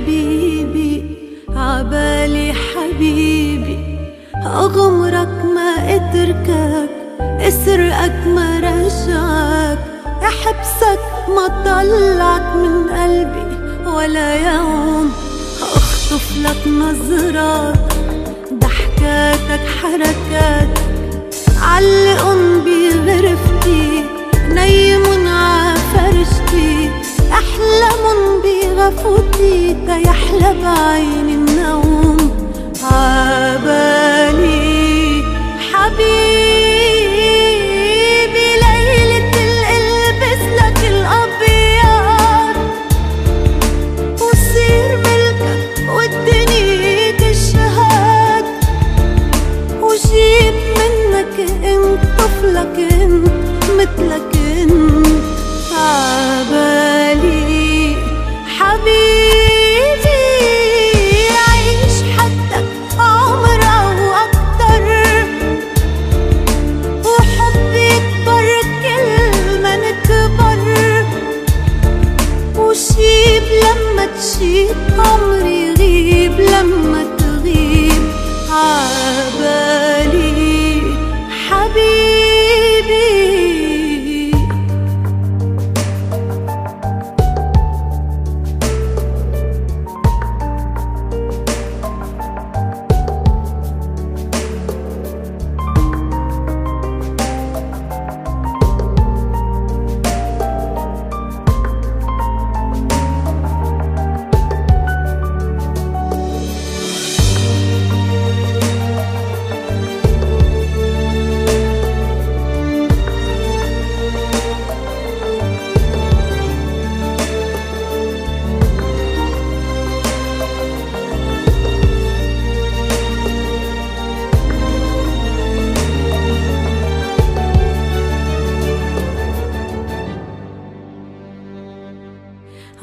حبيبي عبالي حبيبي، أغمرك ما أتركك، أسرقك ما رجعك، أحبسك ما طلعك من قلبي ولا يوم، أخطف لك نظرات ضحكاتك حركاتك، علقن بغرفتي نيمن عفرشتي، أحلمن بغفوتي تيحلى بعيني النوم، عبالي حبيبي ليلة القلبس لك الأبيض، وصير ملكك والدنيا تشهد، وجيب منك انت طفلك انت مثلك انت، عبالي حبيبي عيش حدك عمر او اكتر، وحبي يكبر كل ما نكبر، وشيب لما تشيب عمري يغيب لما تغيب، عبالي حبيبي.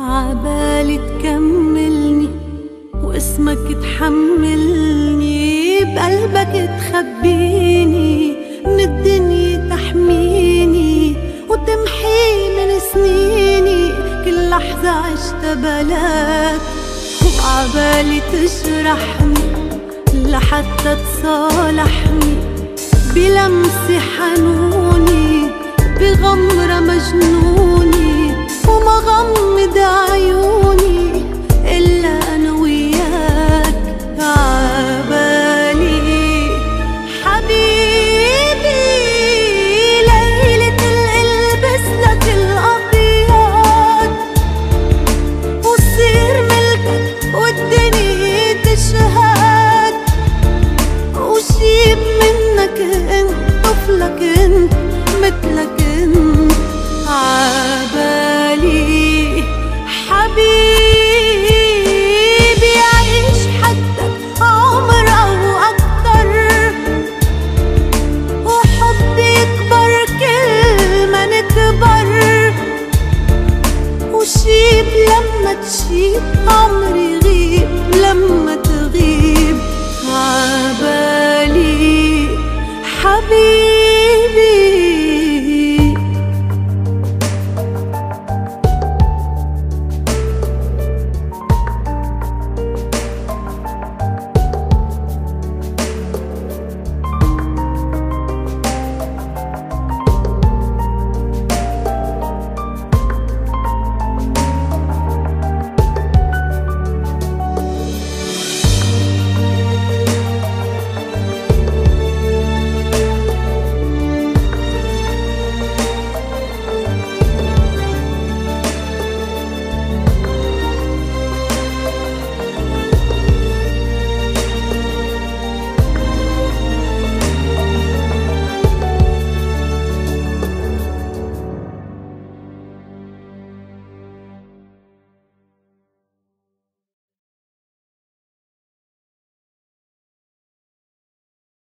عبالي تكملني واسمك تحملني، بقلبك تخبيني من الدنيا تحميني، وتمحي من سنيني كل لحظة عشتها بلاك، وعبالي تجرحني لحتى تصالحني، بلمسة حنوني بغمرة مجنوني، وما غمض عيوني إلا أنا وياك، عبالي حبيبي ليلة القلبس لك الأبيض، وصير ملكك والدنيا تشهد، وجيب منك انت طفلك انت مثلك انت، عبالي حبيبي عيش حدك عمر او اكتر، وحبي يكبر كل ما نكبر، وشيب لما تشيب عمري